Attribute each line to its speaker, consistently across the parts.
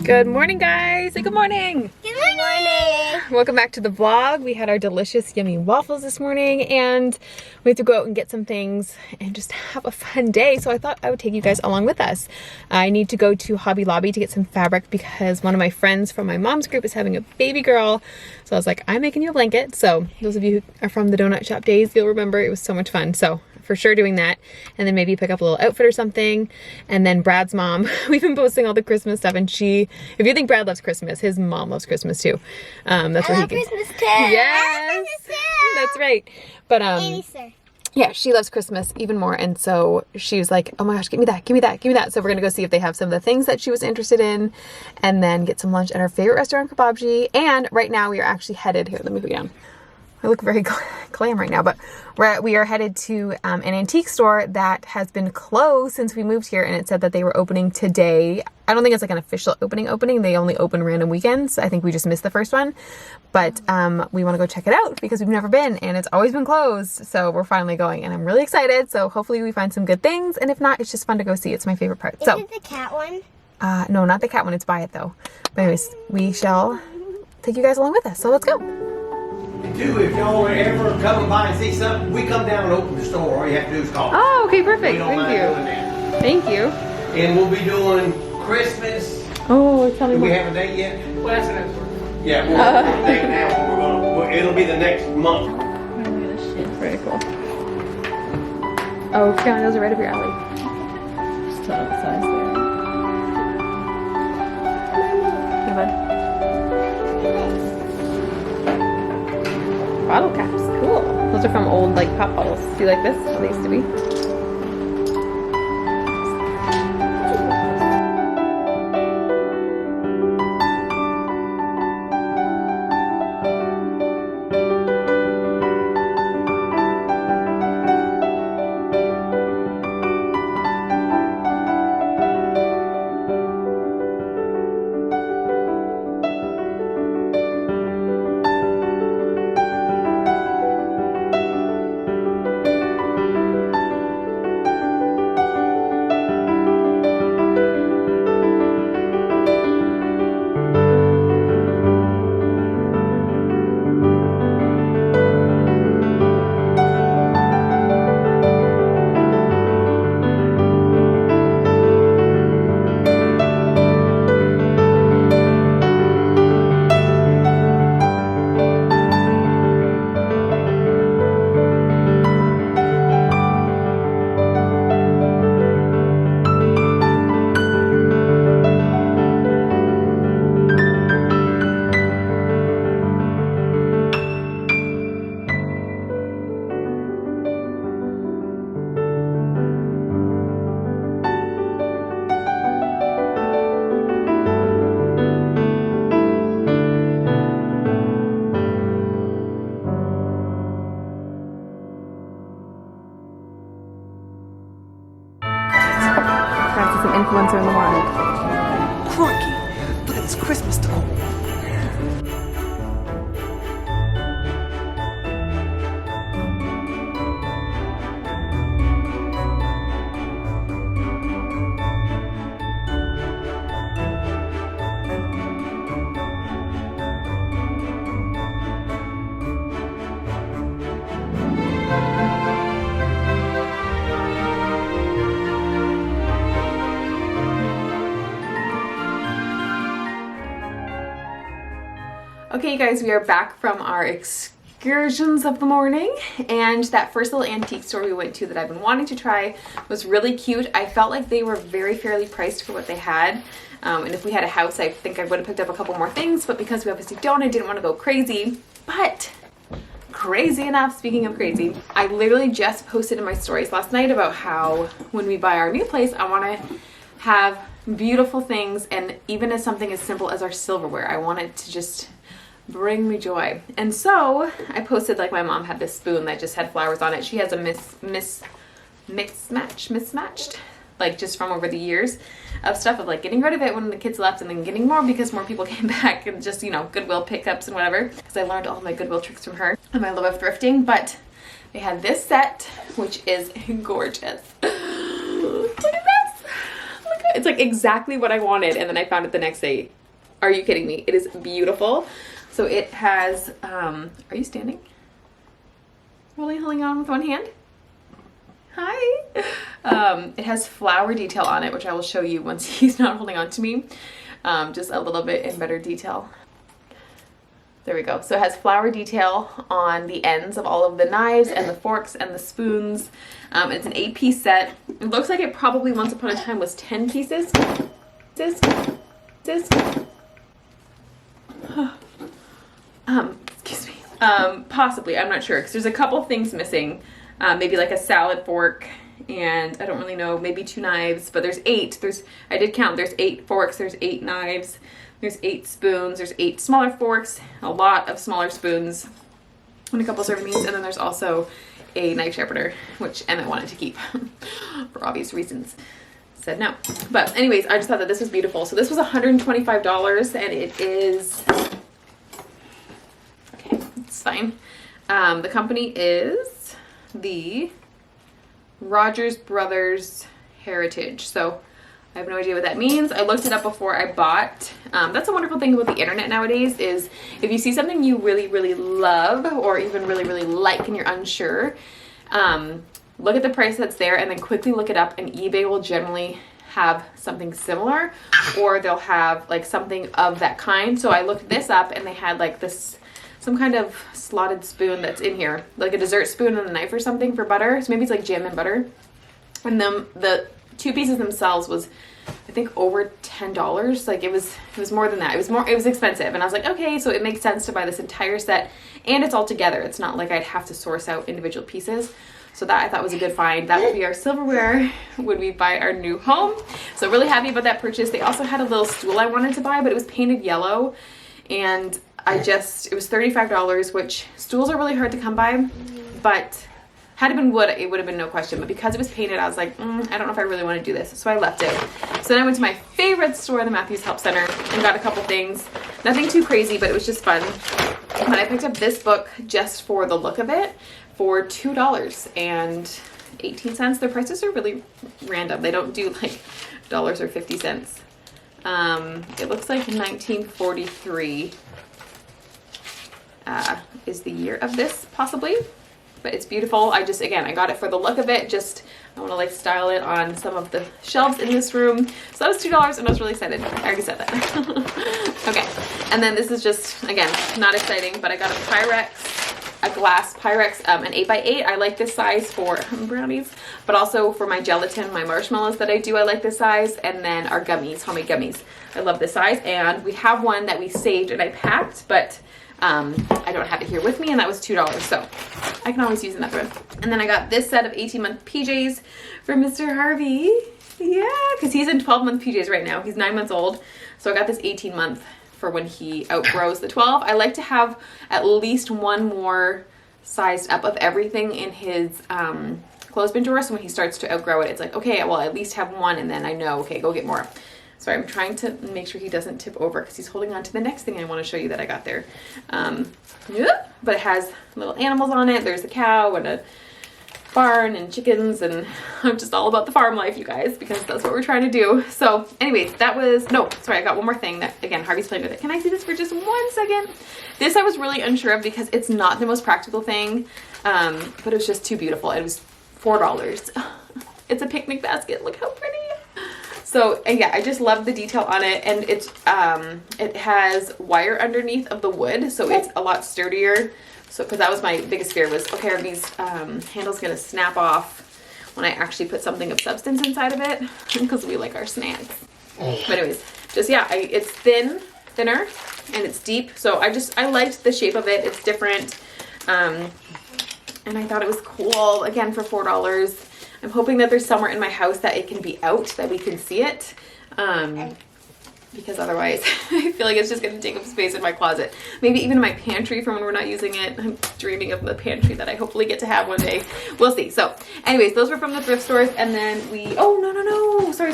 Speaker 1: Good morning, guys. Say good morning.
Speaker 2: Good morning.
Speaker 1: Welcome back to the vlog. We had our delicious, yummy waffles this morning, and we have to go out and get some things and just have a fun day. So I thought I would take you guys along with us. I need to go to Hobby Lobby to get some fabric because one of my friends from my mom's group is having a baby girl. So I was like, I'm making you a blanket. So those of you who are from the donut shop days, you'll remember it was so much fun. So for sure doing that, and then maybe pick up a little outfit or something. And then Brad's mom, we've been posting all the Christmas stuff, and if you think Brad loves Christmas, his mom loves Christmas too. That's where he can.
Speaker 2: Christmas too.
Speaker 1: Yes, that's right. But
Speaker 2: Easter.
Speaker 1: yeah, she loves Christmas even more, and so she was like, oh my gosh, give me that, give me that, give me that. So we're gonna go see if they have some of the things that she was interested in, and then get some lunch at our favorite restaurant, Kebabji. And right now we are actually headed here. Let me put you down. I look very glam right now, but we are headed to an antique store that has been closed since we moved here, and it said that they were opening today. I don't think it's like an official opening. They only open random weekends. I think we just missed the first one, but we want to go check it out because we've never been, and it's always been closed. So we're finally going, and I'm really excited. So hopefully we find some good things, and if not, it's just fun to go see. It's my favorite part.
Speaker 2: Is it the cat one?
Speaker 1: No, not the cat one. It's buy it though. But anyways, we shall take you guys along with us. So let's go.
Speaker 3: Too, if y'all ever come by and see something, we come down and open the store. All you have to do is call.
Speaker 1: Oh, okay,
Speaker 3: We
Speaker 1: perfect.
Speaker 3: don't
Speaker 1: Thank
Speaker 3: mind
Speaker 1: you.
Speaker 3: doing that.
Speaker 1: Thank you.
Speaker 3: And we'll be doing Christmas.
Speaker 1: Oh, tell me
Speaker 3: Do we
Speaker 1: more.
Speaker 3: have a date yet?
Speaker 4: Well, that's the next one.
Speaker 3: Yeah, we'll have a date now. It'll be the next month.
Speaker 1: Very cool. Oh, Caroline, those are right up your alley.
Speaker 4: Just tell the size there.
Speaker 1: Hey, bud. Bottle caps, cool. Those are from old like pop bottles. Do you like this? How they used to be. Francis, an influencer in the wild.
Speaker 4: Crikey, look at this Christmas decor.
Speaker 1: Okay, guys, we are back from our excursions of the morning, and that first little antique store we went to that I've been wanting to try was really cute. I felt like they were very fairly priced for what they had, and if we had a house, I think I would have picked up a couple more things, but because we obviously don't, I didn't want to go crazy. But crazy enough, speaking of crazy, I literally just posted in my stories last night about how when we buy our new place, I want to have beautiful things, and even as something as simple as our silverware, I want it to just bring me joy. And so I posted, like, my mom had this spoon that just had flowers on it. She has a mismatched, like, just from over the years of stuff of, like, getting rid of it when the kids left and then getting more because more people came back, and just, you know, Goodwill pickups and whatever, because I learned all my Goodwill tricks from her and my love of thrifting. But they had this set, which is gorgeous. Look at this. Look It's like exactly what I wanted, and then I found it the next day. Are you kidding me? It is beautiful. So it has, are you standing? Really holding on with one hand? Hi. It has flower detail on it, which I will show you once he's not holding on to me. Just a little bit in better detail. There we go. So it has flower detail on the ends of all of the knives and the forks and the spoons. It's an 8-piece set. It looks like it probably once upon a time was 10 pieces. Excuse me. Possibly, I'm not sure, because there's a couple things missing. Maybe like a salad fork, and I don't really know, maybe 2 knives, but there's 8. I did count, there's 8 forks, there's 8 knives, there's 8 spoons, there's 8 smaller forks, a lot of smaller spoons, and a couple serving meats, and then there's also a knife sharpener, which Emmett wanted to keep for obvious reasons. Said no. But anyways, I just thought that this was beautiful. So this was $125, and it is, okay, it's fine. The company is the Rogers Brothers Heritage. So I have no idea what that means. I looked it up before I bought. That's a wonderful thing about the internet nowadays, is if you see something you really, really love, or even really, really like, and you're unsure, look at the price that's there and then quickly look it up, and eBay will generally have something similar, or they'll have like something of that kind. So I looked this up, and they had like this, some kind of slotted spoon that's in here, like a dessert spoon and a knife or something for butter. So maybe it's like jam and butter. And then the 2 pieces themselves was, I think, over $10. Like it was more than that. It was expensive. And I was like, okay, so it makes sense to buy this entire set, and it's all together. It's not like I'd have to source out individual pieces. So that I thought was a good find. That would be our silverware when we buy our new home. So really happy about that purchase. They also had a little stool I wanted to buy, but it was painted yellow, and it was $35, which stools are really hard to come by, but had it been wood, it would have been no question. But because it was painted, I was like, I don't know if I really want to do this. So I left it. So then I went to my favorite store, the Matthews Help Center, and got a couple things. Nothing too crazy, but it was just fun. But I picked up this book just for the look of it for $2.18. Their prices are really random. They don't do like dollars or 50 cents. It looks like 1943 is the year of this, possibly. But it's beautiful. I got it for the look of it. Just, I want to like style it on some of the shelves in this room. So that was $2, and I was really excited. I already said that. Okay. And then this is just, again, not exciting, but I got a glass Pyrex, an 8x8. I like this size for brownies, but also for my gelatin, my marshmallows that I do, I like this size. And then our gummies, homemade gummies. I love this size. And we have one that we saved and I packed, but I don't have it here with me, and that was $2, so I can always use another one. And then I got this set of 18-month PJs for Mr. Harvey. Yeah, because he's in 12-month PJs right now. He's 9 months old, so I got this 18-month for when he outgrows the 12. I like to have at least one more sized up of everything in his clothespin drawer, so when he starts to outgrow it, it's like, okay, well, at least have one, and then I know, okay, go get more. Sorry, I'm trying to make sure he doesn't tip over because he's holding on to the next thing I want to show you that I got there. But it has little animals on it. There's a cow and a barn and chickens, and I'm just all about the farm life, you guys, because that's what we're trying to do. So anyways, I got one more thing that, again, Harvey's playing with it. Can I see this for just 1 second? This I was really unsure of because it's not the most practical thing, but it was just too beautiful. It was $4. It's a picnic basket. Look how pretty. So yeah, I just love the detail on it, and it has wire underneath of the wood, so it's a lot sturdier. So, because that was my biggest fear was, okay, are these handles gonna snap off when I actually put something of substance inside of it? Because we like our snacks. But anyways, just yeah, it's thinner, and it's deep. So I liked the shape of it. It's different, and I thought it was cool. Again, for $4. I'm hoping that there's somewhere in my house that it can be out, that we can see it, because otherwise I feel like it's just going to take up space in my closet. Maybe even in my pantry for when we're not using it. I'm dreaming of the pantry that I hopefully get to have one day. We'll see. So anyways, those were from the thrift stores, and then sorry.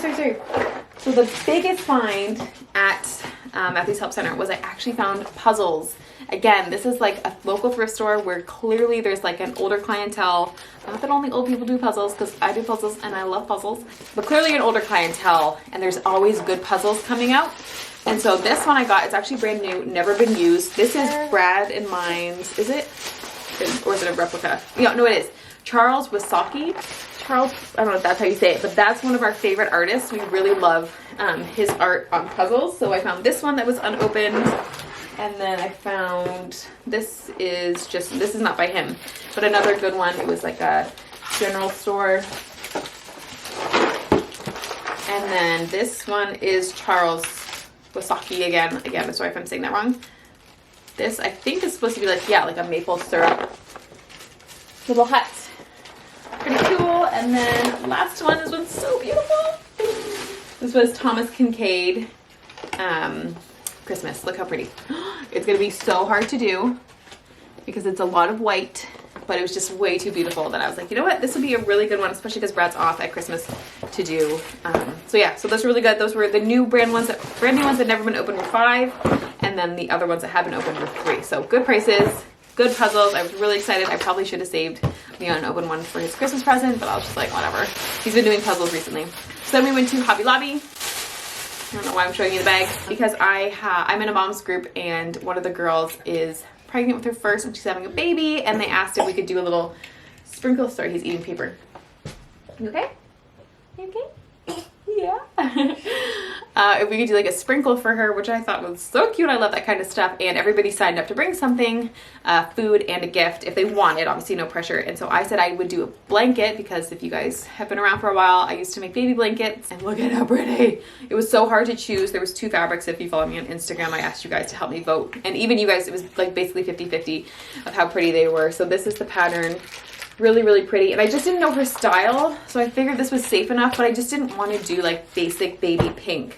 Speaker 1: So the biggest find at Matthew's Help Center was I actually found puzzles. Again, this is like a local thrift store where clearly there's like an older clientele. Not that only old people do puzzles, because I do puzzles and I love puzzles, but clearly an older clientele, and there's always good puzzles coming out. And so this one I got, it's actually brand new, never been used. This is Brad and mine's, is it? Or is it a replica? Yeah, no, it is. Charles Wasaki. Charles, I don't know if that's how you say it, but that's one of our favorite artists. We really love his art on puzzles. So I found this one that was unopened. And then I found, this is not by him, but another good one. It was like a general store. And then this one is Charles Wasaki again. Again, I'm sorry if I'm saying that wrong. This I think is supposed to be like, yeah, like a maple syrup little hut. Pretty cool. And then last one, this one's so beautiful. This was Thomas Kincaid Christmas. Look how pretty. It's gonna be so hard to do because it's a lot of white, but it was just way too beautiful that I was like, you know what, this would be a really good one, especially because Brad's off at Christmas to do. So yeah, so those were really good. Those were the new brand new ones that had never been opened were 5, and then the other ones that have been opened were 3. So good prices, good puzzles. I was really excited. I probably should have saved the unopened one for his Christmas present, but I was just like, whatever. He's been doing puzzles recently. So then we went to Hobby Lobby. I don't know why I'm showing you the bag, because I'm in a mom's group and one of the girls is pregnant with her first and she's having a baby, and they asked if we could do a little sprinkle. Sorry, he's eating paper. You okay? You okay? Yeah. If we could do like a sprinkle for her, which I thought was so cute. I love that kind of stuff. And everybody signed up to bring something, food and a gift if they wanted, obviously no pressure. And so I said I would do a blanket, because if you guys have been around for a while, I used to make baby blankets, and look at how pretty. It was so hard to choose. There was 2 fabrics. If you follow me on Instagram, I asked you guys to help me vote. And even you guys, it was like basically 50-50 of how pretty they were. So this is the pattern. Really, really pretty. And I just didn't know her style, so I figured this was safe enough, but I just didn't want to do like basic baby pink.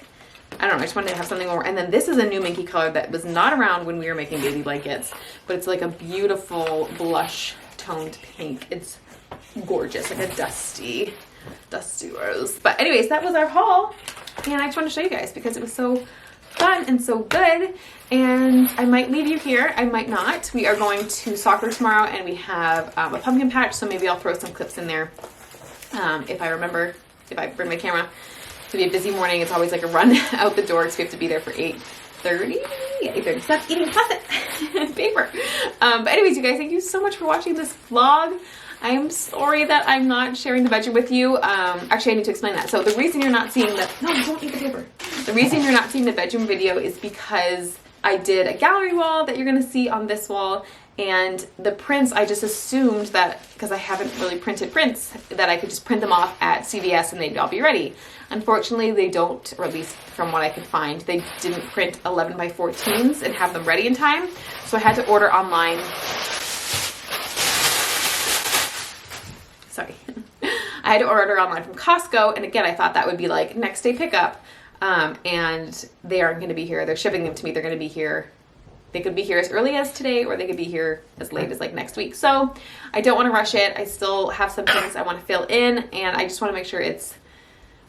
Speaker 1: I don't know, I just wanted to have something more. And then this is a new Minky color that was not around when we were making baby blankets, but it's like a beautiful blush toned pink. It's gorgeous, like a dusty rose. But anyways, that was our haul, and I just wanted to show you guys because it was so fun and so good. And I might leave you here, I might not. We are going to soccer tomorrow, and we have a pumpkin patch, so maybe I'll throw some clips in there if I remember, if I bring my camera. It's gonna be a busy morning. It's always like a run out the door because we have to be there for 8:30. Yeah, 8:30. Stop eating plastic paper. But anyways, you guys, thank you so much for watching this vlog. I am sorry that I'm not sharing the bedroom with you. Actually, I need to explain that. So the reason you're not seeing the, no, don't eat the paper. The reason you're not seeing the bedroom video is because I did a gallery wall that you're gonna see on this wall, and the prints, I just assumed that, because I haven't really printed prints, that I could just print them off at CVS and they'd all be ready. Unfortunately, they don't, or at least from what I could find, they didn't print 11 by 14s and have them ready in time. So I had to order online. Sorry. I had to order online from Costco, and again, I thought that would be like next day pickup, and they aren't going to be here. They're shipping them to me. They're going to be here. They could be here as early as today, or they could be here as late as like next week. So I don't want to rush it. I still have some things I want to fill in, and I just want to make sure it's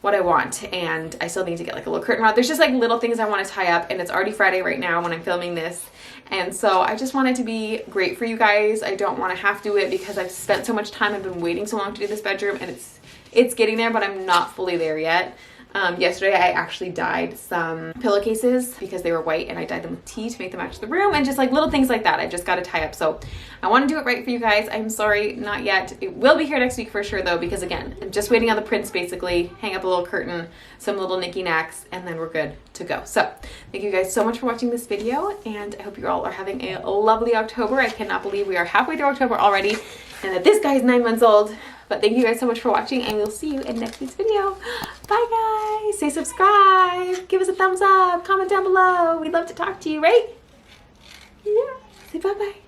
Speaker 1: what I want. And I still need to get like a little curtain rod. There's just like little things I want to tie up, and it's already Friday right now when I'm filming this. And so I just want it to be great for you guys. I don't want to have to do it because I've spent so much time. I've been waiting so long to do this bedroom, and it's getting there, but I'm not fully there yet. Yesterday I actually dyed some pillowcases because they were white, and I dyed them with tea to make them match the room, and just like little things like that I just got to tie up. So I want to do it right for you guys. I'm sorry, not yet. It will be here next week for sure though, because again, I'm just waiting on the prints, basically hang up a little curtain, some little knicky knacks, and then we're good to go. So thank you guys so much for watching this video, and I hope you all are having a lovely October. I cannot believe we are halfway through October already, and that this guy is 9 months old. But thank you guys so much for watching, and we'll see you in next week's video. Bye guys. Say subscribe. Give us a thumbs up. Comment down below. We'd love to talk to you, right? Yeah. Say bye-bye.